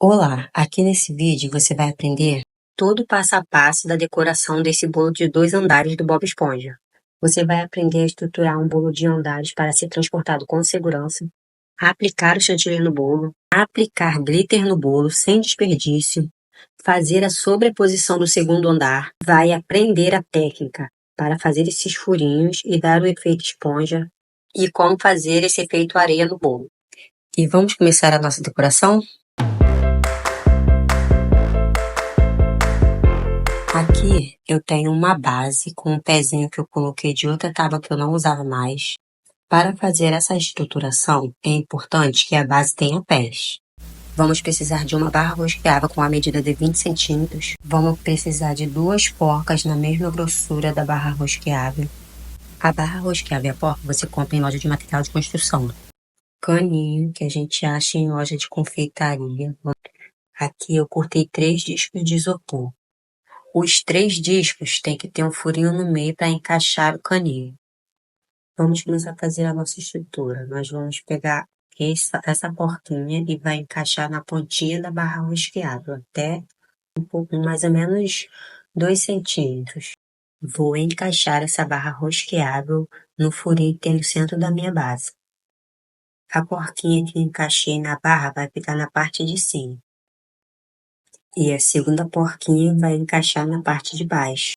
Olá, aqui nesse vídeo você vai aprender todo o passo a passo da decoração desse bolo de 2 andares do Bob Esponja. Você vai aprender a estruturar um bolo de andares para ser transportado com segurança, aplicar o chantilly no bolo, aplicar glitter no bolo sem desperdício, fazer a sobreposição do segundo andar, vai aprender a técnica para fazer esses furinhos e dar o efeito esponja e como fazer esse efeito areia no bolo. E vamos começar a nossa decoração? Aqui eu tenho uma base com um pezinho que eu coloquei de outra tábua que eu não usava mais. Para fazer essa estruturação, é importante que a base tenha pés. Vamos precisar de uma barra rosqueável com a medida de 20 centímetros. Vamos precisar de 2 porcas na mesma grossura da barra rosqueável. A barra rosqueável e a porca você compra em loja de material de construção. Caninho, que a gente acha em loja de confeitaria. Aqui eu cortei 3 discos de isopor. Os 3 discos têm que ter um furinho no meio para encaixar o caninho. Vamos começar a fazer a nossa estrutura. Nós vamos pegar essa porquinha e vai encaixar na pontinha da barra rosqueável, até um pouco, mais ou menos 2 centímetros. Vou encaixar essa barra rosqueável no furinho que tem no centro da minha base. A porquinha que eu encaixei na barra vai ficar na parte de cima. E a segunda porquinha vai encaixar na parte de baixo.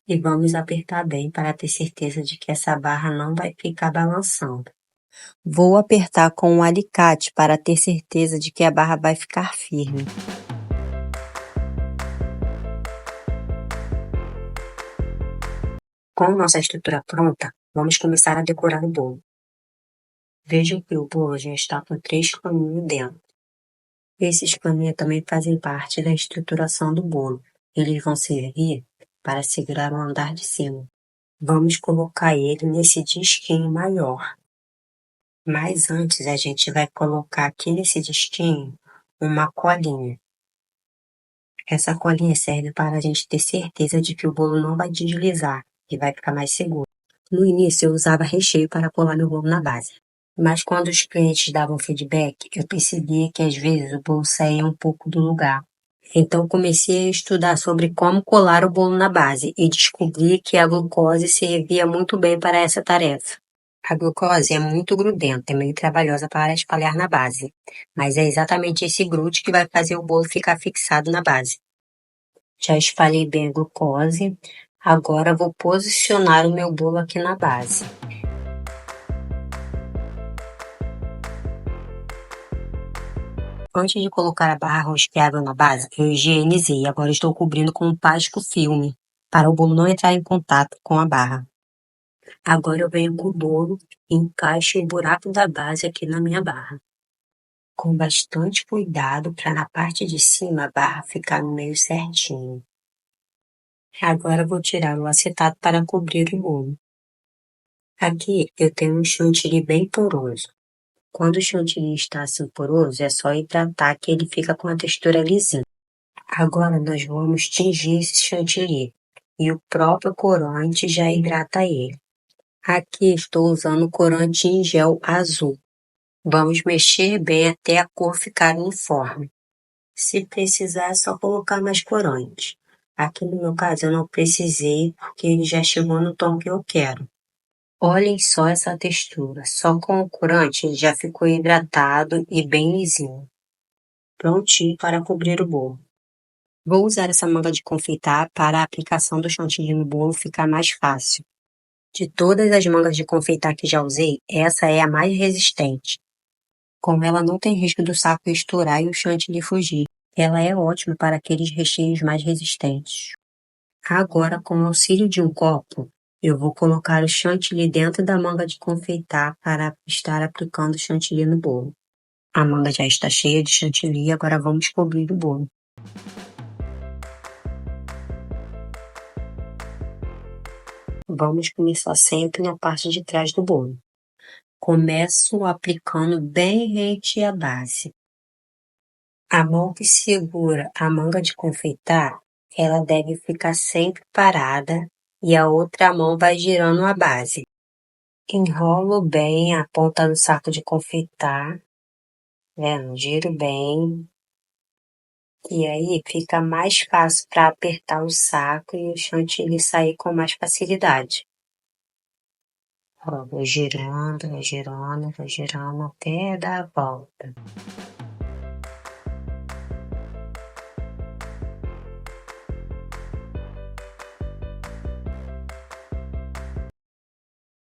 E vamos apertar bem para ter certeza de que essa barra não vai ficar balançando. Vou apertar com um alicate para ter certeza de que a barra vai ficar firme. Com nossa estrutura pronta, vamos começar a decorar o bolo. Vejam que o bolo já está com 3 caninhos dentro. Esses caninhos também fazem parte da estruturação do bolo. Eles vão servir para segurar o andar de cima. Vamos colocar ele nesse disquinho maior. Mas antes a gente vai colocar aqui nesse disquinho uma colinha. Essa colinha serve para a gente ter certeza de que o bolo não vai deslizar e vai ficar mais seguro. No início eu usava recheio para colar meu bolo na base. Mas quando os clientes davam feedback, eu percebia que às vezes o bolo saía um pouco do lugar. Então comecei a estudar sobre como colar o bolo na base e descobri que a glucose servia muito bem para essa tarefa. A glucose é muito grudenta, é meio trabalhosa para espalhar na base, mas é exatamente esse grude que vai fazer o bolo ficar fixado na base. Já espalhei bem a glucose, agora vou posicionar o meu bolo aqui na base. Antes de colocar a barra rosqueável na base, eu higienizei, agora estou cobrindo com um plástico filme, para o bolo não entrar em contato com a barra. Agora eu venho com o bolo e encaixo o buraco da base aqui na minha barra. Com bastante cuidado para na parte de cima a barra ficar no meio certinho. Agora vou tirar o acetato para cobrir o bolo. Aqui eu tenho um chantilly bem poroso. Quando o chantilly está assim poroso, é só hidratar que ele fica com a textura lisinha. Agora nós vamos tingir esse chantilly e o próprio corante já hidrata ele. Aqui estou usando o corante em gel azul. Vamos mexer bem até a cor ficar uniforme. Se precisar, é só colocar mais corante. Aqui no meu caso eu não precisei porque ele já chegou no tom que eu quero. Olhem só essa textura, só com o corante ele já ficou hidratado e bem lisinho. Prontinho para cobrir o bolo. Vou usar essa manga de confeitar para a aplicação do chantilly no bolo ficar mais fácil. De todas as mangas de confeitar que já usei, essa é a mais resistente. Com ela não tem risco do saco estourar e o chantilly fugir. Ela é ótima para aqueles recheios mais resistentes. Agora, com o auxílio de um copo, eu vou colocar o chantilly dentro da manga de confeitar para estar aplicando o chantilly no bolo. A manga já está cheia de chantilly, agora vamos cobrir o bolo. Vamos começar sempre na parte de trás do bolo. Começo aplicando bem rente à base. A mão que segura a manga de confeitar, ela deve ficar sempre parada e a outra mão vai girando a base. Enrolo bem a ponta do saco de confeitar, vendo? Giro bem E aí fica mais fácil para apertar o saco e o chantilly sair com mais facilidade. Ó, vou girando até dar a volta.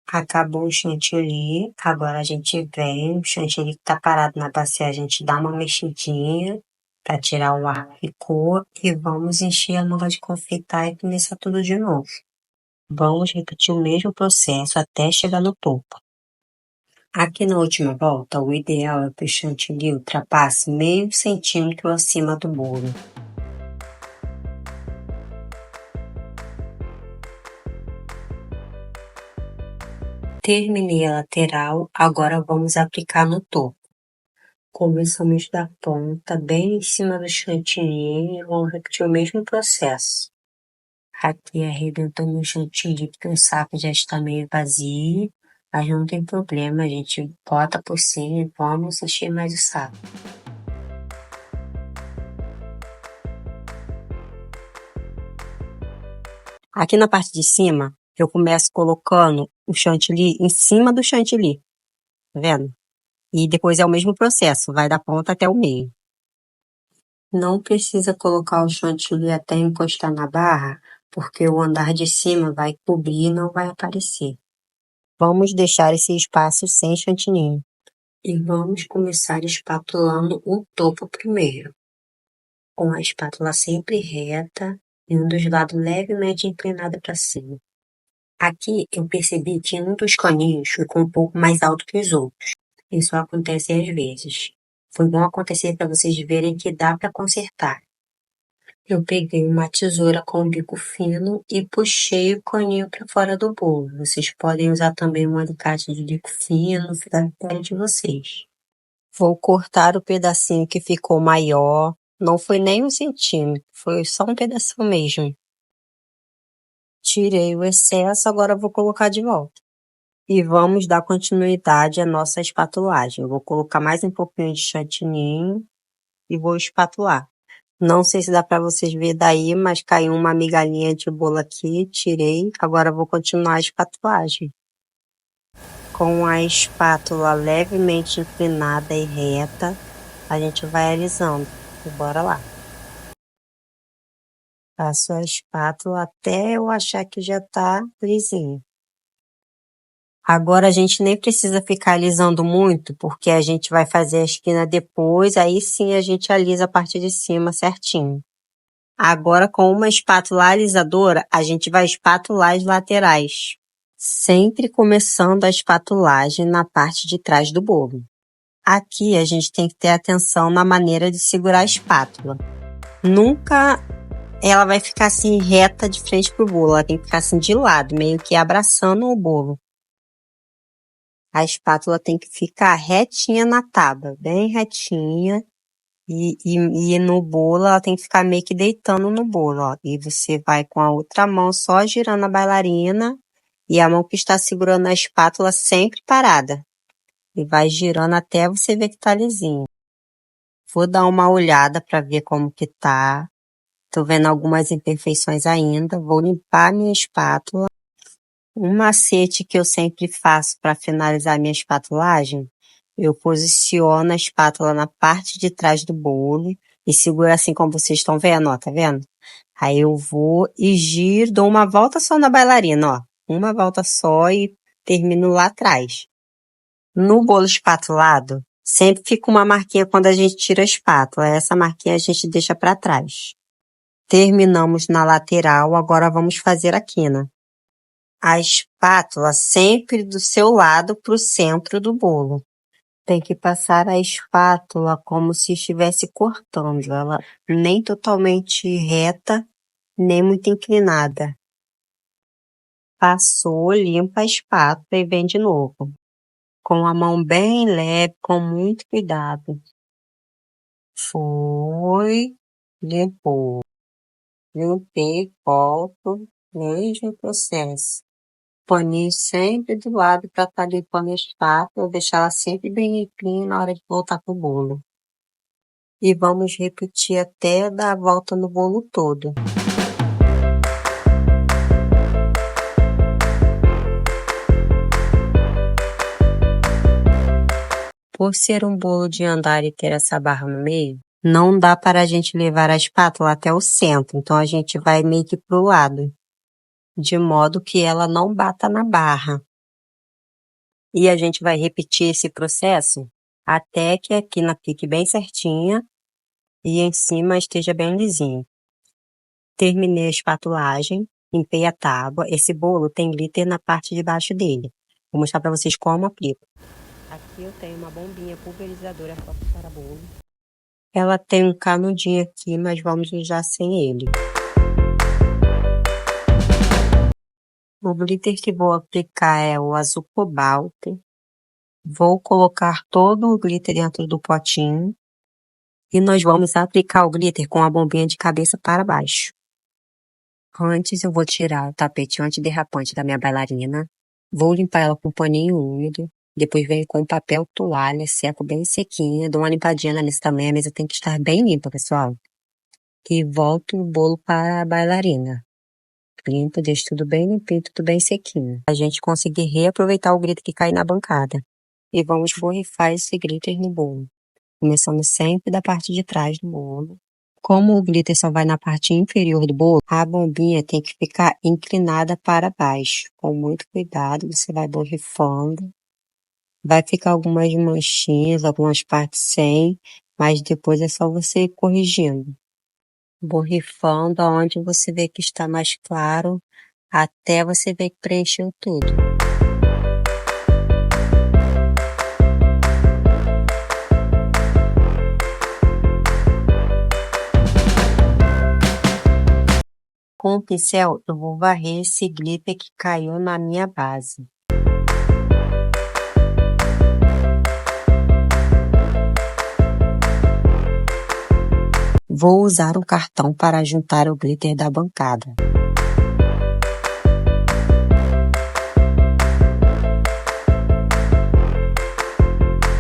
Acabou o chantilly, agora a gente vem, o chantilly que tá parado na bacia, a gente dá uma mexidinha para tirar o ar que ficou e vamos encher a luva de confeitar e começar tudo de novo. Vamos repetir o mesmo processo até chegar no topo. Aqui na última volta, o ideal é que o chantilly ultrapasse meio centímetro acima do bolo. Terminei a lateral, agora vamos aplicar no topo. Começamos da ponta, bem em cima do chantilly, e vamos repetir o mesmo processo. Aqui arrebentando o chantilly, porque o saco já está meio vazio, mas não tem problema, a gente bota por cima e vamos encher mais o saco. Aqui na parte de cima, eu começo colocando o chantilly em cima do chantilly, tá vendo? E depois é o mesmo processo, vai da ponta até o meio. Não precisa colocar o chantilly até encostar na barra, porque o andar de cima vai cobrir e não vai aparecer. Vamos deixar esse espaço sem chantilly. E vamos começar espatulando o topo primeiro. Com a espátula sempre reta e um dos lados levemente inclinado para cima. Aqui eu percebi que um dos caninhos ficou um pouco mais alto que os outros. Isso acontece às vezes. Foi bom acontecer para vocês verem que dá para consertar. Eu peguei uma tesoura com bico fino e puxei o caninho para fora do bolo. Vocês podem usar também um alicate de bico fino, fica a critério de vocês. Vou cortar o pedacinho que ficou maior. Não foi nem 1 centímetro, foi só um pedacinho mesmo. Tirei o excesso, agora vou colocar de volta. E vamos dar continuidade à nossa espatulagem. Eu vou colocar mais um pouquinho de chantilly e vou espatular. Não sei se dá para vocês ver daí, mas caiu uma migalhinha de bolo aqui, tirei. Agora vou continuar a espatulagem. Com a espátula levemente inclinada e reta, a gente vai alisando. E bora lá. Passo a espátula até eu achar que já tá lisinho. Agora a gente nem precisa ficar alisando muito, porque a gente vai fazer a esquina depois, aí sim a gente alisa a parte de cima certinho. Agora com uma espátula alisadora, a gente vai espatular as laterais. Sempre começando a espatulagem na parte de trás do bolo. Aqui a gente tem que ter atenção na maneira de segurar a espátula. Nunca ela vai ficar assim reta de frente pro bolo, ela tem que ficar assim de lado, meio que abraçando o bolo. A espátula tem que ficar retinha na tábua, bem retinha. E no bolo, ela tem que ficar meio que deitando no bolo, ó. E você vai com a outra mão só girando a bailarina e a mão que está segurando a espátula sempre parada. E vai girando até você ver que tá lisinho. Vou dar uma olhada para ver como que tá. Tô vendo algumas imperfeições ainda. Vou limpar a minha espátula. Um macete que eu sempre faço para finalizar minha espatulagem, eu posiciono a espátula na parte de trás do bolo e seguro assim como vocês estão vendo, ó, tá vendo? Aí eu vou e giro, dou uma volta só na bailarina, ó. Uma volta só e termino lá atrás. No bolo espatulado, sempre fica uma marquinha quando a gente tira a espátula. Essa marquinha a gente deixa para trás. Terminamos na lateral, agora vamos fazer a quina. A espátula sempre do seu lado para o centro do bolo. Tem que passar a espátula como se estivesse cortando, ela nem totalmente reta, nem muito inclinada. Passou, limpa a espátula e vem de novo. Com a mão bem leve, com muito cuidado. Foi, limpou. Limpei, volto, mesmo processo. Paninho sempre do lado para estar limpando a espátula, deixar ela sempre bem limpinha na hora de voltar pro bolo. E vamos repetir até dar a volta no bolo todo. Por ser um bolo de andar e ter essa barra no meio, não dá para a gente levar a espátula até o centro, então a gente vai meio que pro lado, de modo que ela não bata na barra. E a gente vai repetir esse processo até que aqui na fique bem certinha e em cima esteja bem lisinho. Terminei a espatulagem, limpei a tábua. Esse bolo tem glitter na parte de baixo dele. Vou mostrar para vocês como aplico. Aqui eu tenho uma bombinha pulverizadora para bolo. Ela tem um canudinho aqui, mas vamos usar sem ele. O glitter que vou aplicar é o azul cobalto. Vou colocar todo o glitter dentro do potinho. E nós vamos aplicar o glitter com a bombinha de cabeça para baixo. Antes eu vou tirar o tapete antiderrapante da minha bailarina. Vou limpar ela com um paninho úmido. Depois venho com papel toalha, seco bem sequinha. Dou uma limpadinha na mesa também. A mesa tem que estar bem limpa, pessoal. E volto o bolo para a bailarina. Limpo, deixo tudo bem limpinho, tudo bem sequinho. A gente conseguir reaproveitar o glitter que cai na bancada. E vamos borrifar esse glitter no bolo. Começando sempre da parte de trás do bolo. Como o glitter só vai na parte inferior do bolo, a bombinha tem que ficar inclinada para baixo. Com muito cuidado, você vai borrifando. Vai ficar algumas manchinhas, algumas partes sem, mas depois é só você ir corrigindo. Borrifando aonde você vê que está mais claro, até você ver que preencheu tudo. Com o pincel, eu vou varrer esse glitter que caiu na minha base. Vou usar um cartão para juntar o glitter da bancada.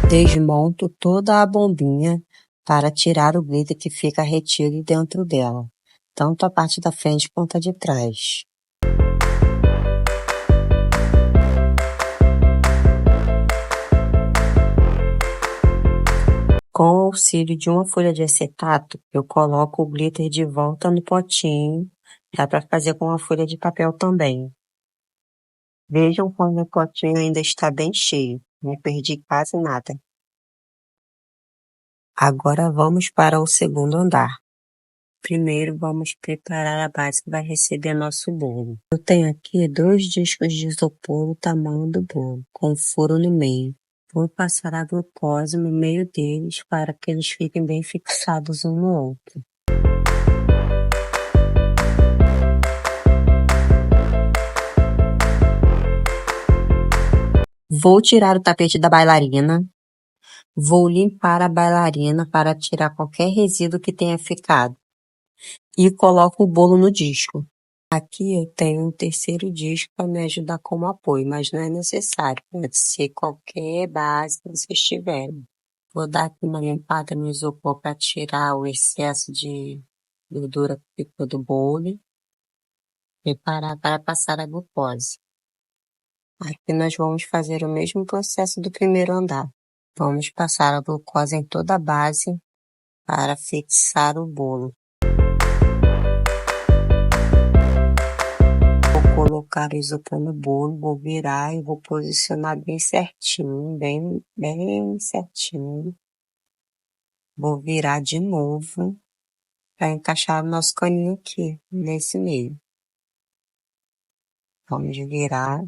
Desmonto toda a bombinha para tirar o glitter que fica retido dentro dela, tanto a parte da frente quanto a de trás. Com o auxílio de uma folha de acetato, eu coloco o glitter de volta no potinho. Dá para fazer com uma folha de papel também. Vejam como o potinho ainda está bem cheio, não perdi quase nada. Agora vamos para o segundo andar. Primeiro vamos preparar a base que vai receber nosso bolo. Eu tenho aqui 2 discos de isopor do tamanho do bolo, com furo no meio. Vou passar a glucose no meio deles para que eles fiquem bem fixados um no outro. Vou tirar o tapete da bailarina. Vou limpar a bailarina para tirar qualquer resíduo que tenha ficado. E coloco o bolo no disco. Aqui eu tenho um terceiro disco para me ajudar como apoio, mas não é necessário, pode ser qualquer base que vocês tiverem. Vou dar aqui uma limpada no isopor para tirar o excesso de gordura que ficou do bolo. Preparar para passar a glucose. Aqui nós vamos fazer o mesmo processo do primeiro andar. Vamos passar a glucose em toda a base para fixar o bolo. Vou colocar o isopor no bolo, vou virar e vou posicionar bem certinho, bem certinho. Vou virar de novo para encaixar o nosso caninho aqui, nesse meio. Vamos virar.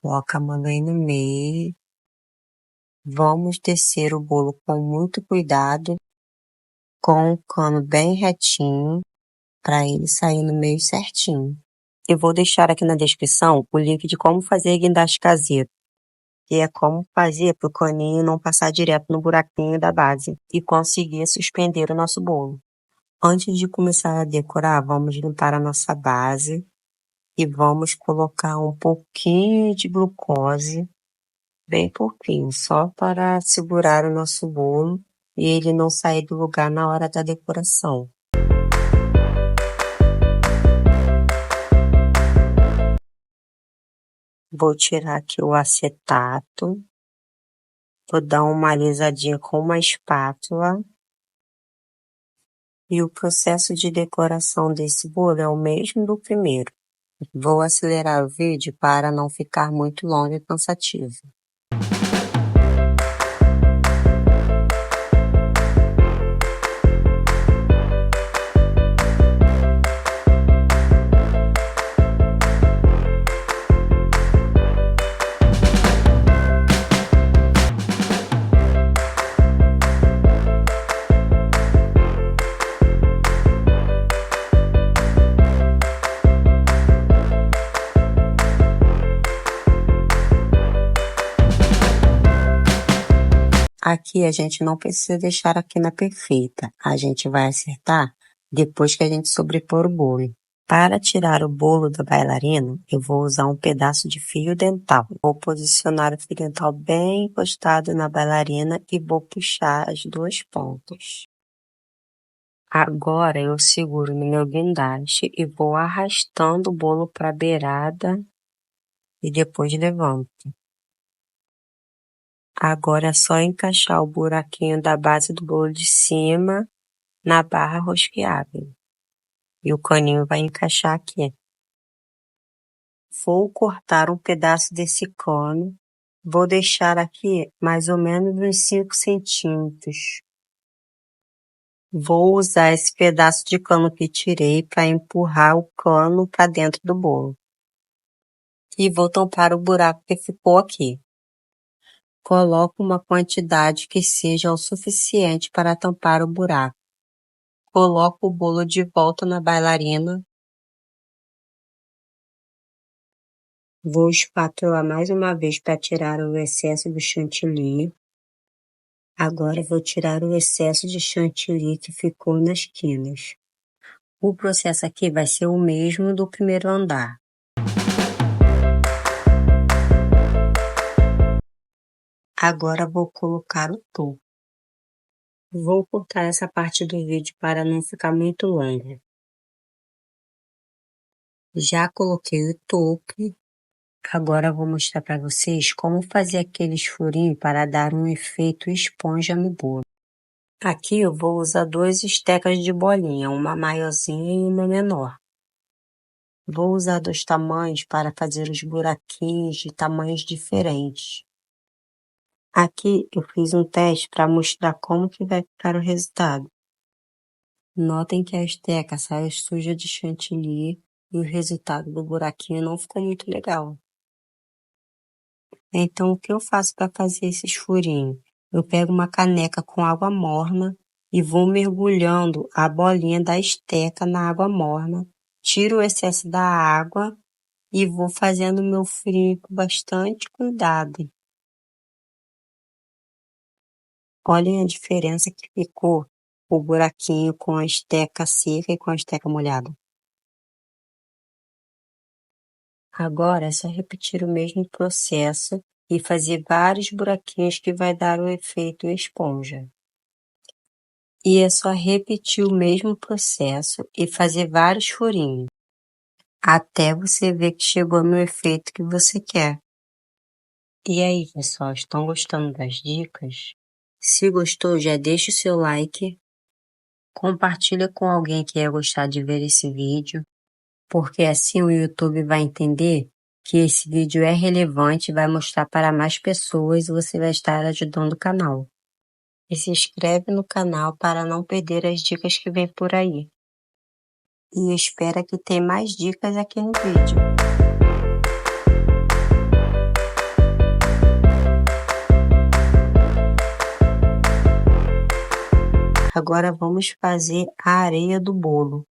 Coloca a manga aí no meio. Vamos descer o bolo com muito cuidado, com o cano bem retinho, para ele sair no meio certinho. Eu vou deixar aqui na descrição o link de como fazer guindaste caseiro, que é como fazer para o caninho não passar direto no buraquinho da base e conseguir suspender o nosso bolo. Antes de começar a decorar, vamos limpar a nossa base e vamos colocar um pouquinho de glucose bem pouquinho, só para segurar o nosso bolo e ele não sair do lugar na hora da decoração. Vou tirar aqui o acetato, vou dar uma alisadinha com uma espátula. E o processo de decoração desse bolo é o mesmo do primeiro. Vou acelerar o vídeo para não ficar muito longo e cansativo. Aqui a gente não precisa deixar a quina perfeita, a gente vai acertar depois que a gente sobrepor o bolo. Para tirar o bolo da bailarina, eu vou usar um pedaço de fio dental. Vou posicionar o fio dental bem encostado na bailarina e vou puxar as duas pontas. Agora eu seguro no meu guindaste e vou arrastando o bolo para a beirada e depois levanto. Agora é só encaixar o buraquinho da base do bolo de cima na barra rosqueável. E o caninho vai encaixar aqui. Vou cortar um pedaço desse cano. Vou deixar aqui mais ou menos uns 5 centímetros. Vou usar esse pedaço de cano que tirei para empurrar o cano para dentro do bolo. E vou tampar o buraco que ficou aqui. Coloco uma quantidade que seja o suficiente para tampar o buraco. Coloco o bolo de volta na bailarina. Vou espatular mais uma vez para tirar o excesso do chantilly. Agora vou tirar o excesso de chantilly que ficou nas quinas. O processo aqui vai ser o mesmo do primeiro andar. Agora vou colocar o topo. Vou cortar essa parte do vídeo para não ficar muito longa. Já coloquei o topo. Agora vou mostrar para vocês como fazer aqueles furinhos para dar um efeito esponja no bolo. Aqui eu vou usar 2 estecas de bolinha, uma maiorzinha e uma menor. Vou usar 2 tamanhos para fazer os buraquinhos de tamanhos diferentes. Aqui eu fiz um teste para mostrar como que vai ficar o resultado. Notem que a esteca saiu suja de chantilly e o resultado do buraquinho não ficou muito legal. Então, o que eu faço para fazer esses furinhos? Eu pego uma caneca com água morna e vou mergulhando a bolinha da esteca na água morna, tiro o excesso da água e vou fazendo meu furinho com bastante cuidado. Olhem a diferença que ficou o buraquinho com a esteca seca e com a esteca molhada. Agora é só repetir o mesmo processo e fazer vários buraquinhos que vai dar o efeito esponja. E é só repetir o mesmo processo e fazer vários furinhos, até você ver que chegou no efeito que você quer. E aí, pessoal, estão gostando das dicas? Se gostou, já deixa o seu like, compartilha com alguém que ia gostar de ver esse vídeo, porque assim o YouTube vai entender que esse vídeo é relevante e vai mostrar para mais pessoas e você vai estar ajudando o canal. E se inscreve no canal para não perder as dicas que vem por aí. E espera que tem mais dicas aqui no vídeo. Agora vamos fazer a areia do bolo.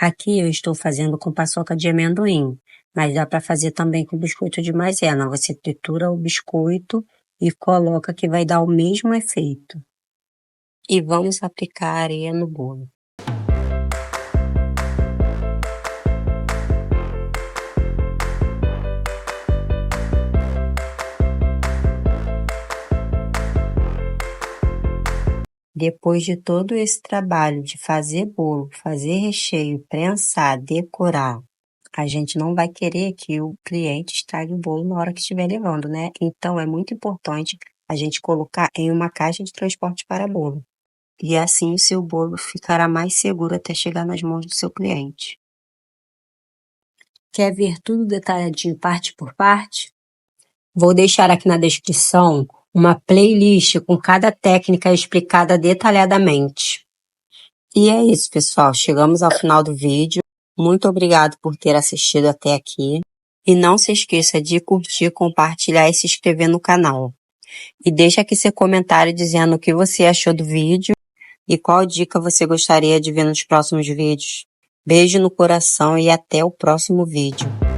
Aqui eu estou fazendo com paçoca de amendoim, mas dá para fazer também com biscoito de maisena. Você tritura o biscoito e coloca que vai dar o mesmo efeito. E vamos aplicar a areia no bolo. Depois de todo esse trabalho de fazer bolo, fazer recheio, prensar, decorar, a gente não vai querer que o cliente estrague o bolo na hora que estiver levando, né? Então é muito importante a gente colocar em uma caixa de transporte para bolo. E assim o seu bolo ficará mais seguro até chegar nas mãos do seu cliente. Quer ver tudo detalhadinho parte por parte? Vou deixar aqui na descrição uma playlist com cada técnica explicada detalhadamente. E é isso, pessoal. Chegamos ao final do vídeo. Muito obrigado por ter assistido até aqui. E não se esqueça de curtir, compartilhar e se inscrever no canal. E deixa aqui seu comentário dizendo o que você achou do vídeo e qual dica você gostaria de ver nos próximos vídeos. Beijo no coração e até o próximo vídeo.